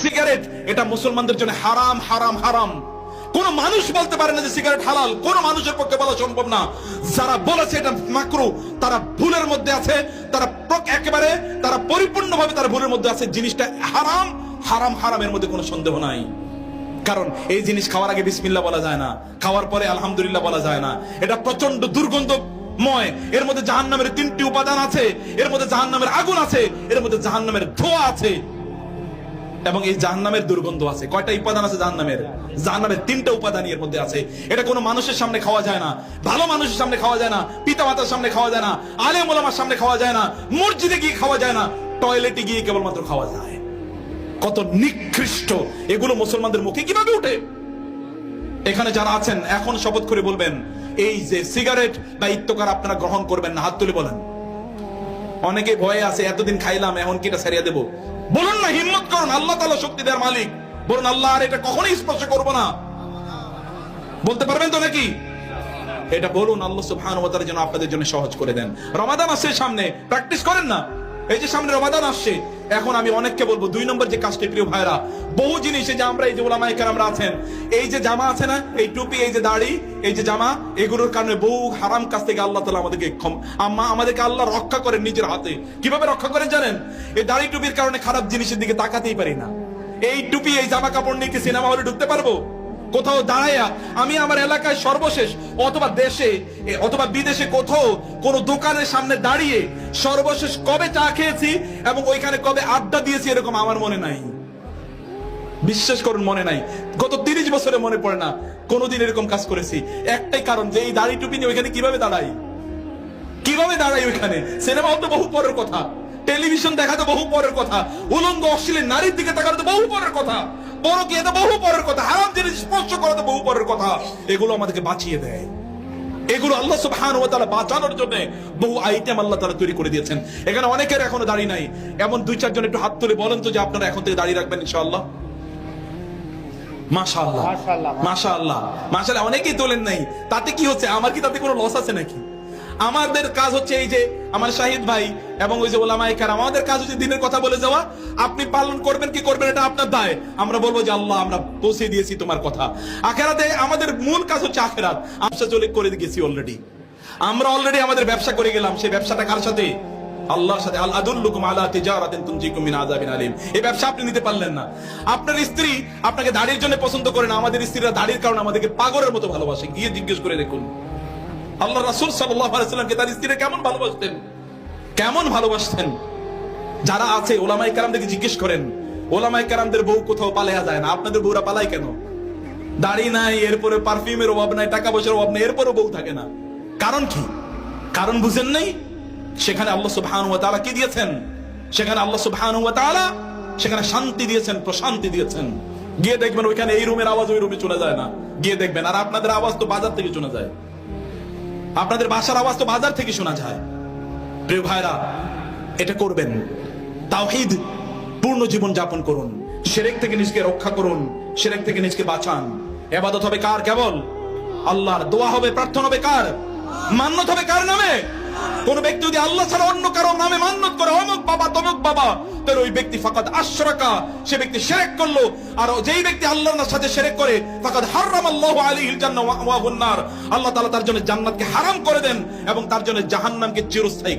Cigarette এটা মুসলমানদের জন্য হারাম হারাম হারাম। কোন মানুষ বলতে পারে না যে সিগারেট হালাল, কোন মানুষের পক্ষে বলা সম্ভব না। যারা বলেছে এটা মাকরু তারা ভুলের মধ্যে আছে, তারা একেবারে তারা পরিপূর্ণভাবে তারা ভুলের মধ্যে আছে। জিনিসটা হারাম হারাম হারামের মধ্যে কোনো সন্দেহ নাই। কারণ এই জিনিস খাওয়ার আগে বিসমিল্লাহ বলা যায় না, খাওয়ার পরে আলহামদুলিল্লাহ বলা যায় না। এটা প্রচন্ড দুর্গন্ধময়। এর মধ্যে জাহান্নামের 3টি উপাদান আছে, এর মধ্যে জাহান্নামের আগুন আছে, এর মধ্যে জাহান্নামের ধোঁয়া আছে এবং এই জাহান্নামের দুর্গন্ধ আছে। কয়টা উপাদান আছে জাহান্নামের? জাহান্নামের 3টা উপাদান এর মধ্যে আছে। এটা কোনো মানুষের সামনে খাওয়া যায় না, ভালো মানুষের সামনে খাওয়া যায় না, পিতা মাতার সামনে খাওয়া যায় না, আলেম ওলামার সামনে খাওয়া যায় না, মসজিদে গিয়ে খাওয়া যায় না, টয়লেটে গিয়ে কেবলমাত্র খাওয়া যায়। কত নিকৃষ্ট এগুলো মুসলমানদের মুখে কিভাবে উঠে? এখানে যারা আছেন এখন শপথ করে বলবেন এই যে সিগারেট বা ইত্তকার আপনারা গ্রহণ করবেন না, হাত তুলে বলেন। অনেকে ভয়ে আছে, এতদিন খাইলাম এখন কি এটা ছাড়িয়ে দেবো। বলুন না, হিম্মত করুন, আল্লাহ তাআলা শক্তি দেওয়ার মালিক। বলুন আল্লাহ আর এটা কখনোই স্পর্শ করবো না। বলতে পারবেন তো নাকি? এটা বলুন, আল্লাহ সুবহানাহু ওয়া তাআলা যেন আপনাদের জন্য সহজ করে দেন। রমাদান আসছে সামনে, প্র্যাকটিস করেন না। এই যে সামনে রমাদান আসছে, এখন আমি অনেককে বলবো 2 নম্বর যে কাজটি, প্রিয় ভাইরা, বহু জিনিস যে আমরা এই যে ওলামায়ে কেরামরা আছেন, এই যে জামা আছে না, এই টুপি, এই যে দাড়ি, এই যে জামা, এগুলোর কারণে বহু হারাম কাজ থেকে আল্লাহ তাআলা আমাদেরকে আল্লাহ রক্ষা করেন নিজের হাতে। কিভাবে রক্ষা করেন জানেন? এই দাড়ি টুপির কারণে খারাপ জিনিসের দিকে তাকাতেই পারি না। এই টুপি এই জামা কাপড় নিয়ে কি সিনেমা হলে ঢুকতে পারবো? কোথাও দাঁড়াইয়া আমি আমার এলাকায় সর্বশেষ অথবা দেশে অথবা বিদেশে কোথাও কোন দোকানের সামনে দাঁড়িয়ে সর্বশেষ কবে চা খেয়েছি এবং ওইখানে কবে আড্ডা দিয়েছি এরকম আমার মনে নাই। বিশ্বাস করুন, মনে নাই। গত 30 বছরে মনে পড়ে না কোনদিন এরকম কাজ করেছি। একটাই কারণ যে এই দাড়ি টুপি নিয়ে ওইখানে কিভাবে দাঁড়াই ওইখানে। সিনেমা তো বহু পরের কথা, টেলিভিশন দেখা তো বহু পরের কথা, উলঙ্গ অশ্লীল নারীর দিকে তাকানো তো বহু পরের কথা, পরকীয়া তো বহু পরের কথা, হারাম জিনিস স্পর্শ করা তো বহু পরের কথা। এগুলো আমাদেরকে বাঁচিয়ে দেয়। এগুলো আল্লাহ সুবহানাহু ওয়া তাআলা বাঁচানোর জন্য বহু আইটেম আল্লাহ তাআলা তৈরি করে দিয়েছেন। এখানে অনেকের এখনো দাড়ি নাই, এমন 2-4 জন একটু হাত তুলে বলেন তো যে আপনারা এখন থেকে দাড়ি রাখবেন ইনশাআল্লাহ। মাশাআল্লাহ মাশাআল্লাহ মাশাআল্লাহ। অনেকেই তোলেন নাই, তাতে কি হচ্ছে? আমার কি তাতে কোনো লস আছে নাকি? আমাদের কাজ হচ্ছে এই যে আমার শাহিদ ভাই এবং ওই যে ওলামায়ে কেরাম, আমাদের কাজ হচ্ছে দিনের কথা বলে যাওয়া। আপনি পালন করবেন কি করবেন এটা আপনার দায়। আমরা বলবো যে আল্লাহ আমরা পৌঁছে দিয়েছি তোমার কথা। আখিরাতে আমাদের মূল কাজ হচ্ছে আখিরাত। আমরা চলে করে গেছি অলরেডি, আমরা অলরেডি আমাদের ব্যবসা করে গেলাম। সেই ব্যবসাটা কার সাথে? আল্লাহর সাথে। আল আদুল্লুকুম আলা তিজারাতিন তুনজিকুম মিন আযাবিন আলীম। এই ব্যবসা আপনি নিতে পারলেন না। আপনার স্ত্রী আপনাকে দাড়ির জন্য পছন্দ করে না, আমাদের স্ত্রীরা দাড়ির কারণে আমাদেরকে পাগলের মতো ভালোবাসে। গিয়ে জিজ্ঞেস করে দেখুন আল্লাহ রাসূল সাল্লাল্লাহু আলাইহি ওয়াসাল্লামকে তার স্ত্রীরা কেমন ভালোবাসতেন। যারা আছে ওলামায়ে কেরামদেরকে জিজ্ঞেস করেন, ওলামায়ে কেরামদের বউ কোথাও পালায়া যায় না, আপনাদের বউরা পালায় কেন? দাড়ি নাই, এরপরে পারফিউমের অভাব নাই, টাকা পয়সার অভাব নাই, এরপরও বউ থাকে না। কারণ কি? কারণ বুঝেন নাই? সেখানে আল্লাহ সুবহানাহু ওয়া তাআলা কি দিয়েছেন? সেখানে আল্লাহ সুবহানাহু ওয়া তাআলা সেখানে শান্তি দিয়েছেন, প্রশান্তি দিয়েছেন। গিয়ে দেখবেন ওইখানে এই রুমের আওয়াজ ওই রুমে চলে যায় না। গিয়ে দেখবেন। আর আপনাদের আওয়াজ তো বাজার থেকে শোনা যায়, আপনাদের বাসার আওয়াজ তো বাজার থেকে শোনা যায়। প্রিয় ভাইরা, এটা করবেন। তাওহীদ পূর্ণ জীবন যাপন করুন, শিরক থেকে নিজেকে রক্ষা করুন, শিরক থেকে নিজেকে বাঁচান। ইবাদত হবে কার? কেবল আল্লাহর। দোয়া হবে, প্রার্থনা হবে কার? মান্নত হবে কার নামে? কোন ব্যক্তি যদি আল্লাহ ছাড়া অন্য কারো নামে মান্নত করে, অমুক বাবা তমুক বাবা, তাহলে ওই ব্যক্তি ফাকাদ আশরাকা, সে ব্যক্তি শিরক করলো। আর যেই ব্যক্তি আল্লাহর সাথে শিরক করে, ফাকাদ হারামাল্লাহু আলাইহিল জান্নাহ ওয়া মাওয়াহুন নার, আল্লাহ তাআলা তার জন্য জান্নাতকে হারাম করে দেন এবং তার জন্য জাহান্নামকে চিরস্থায়ী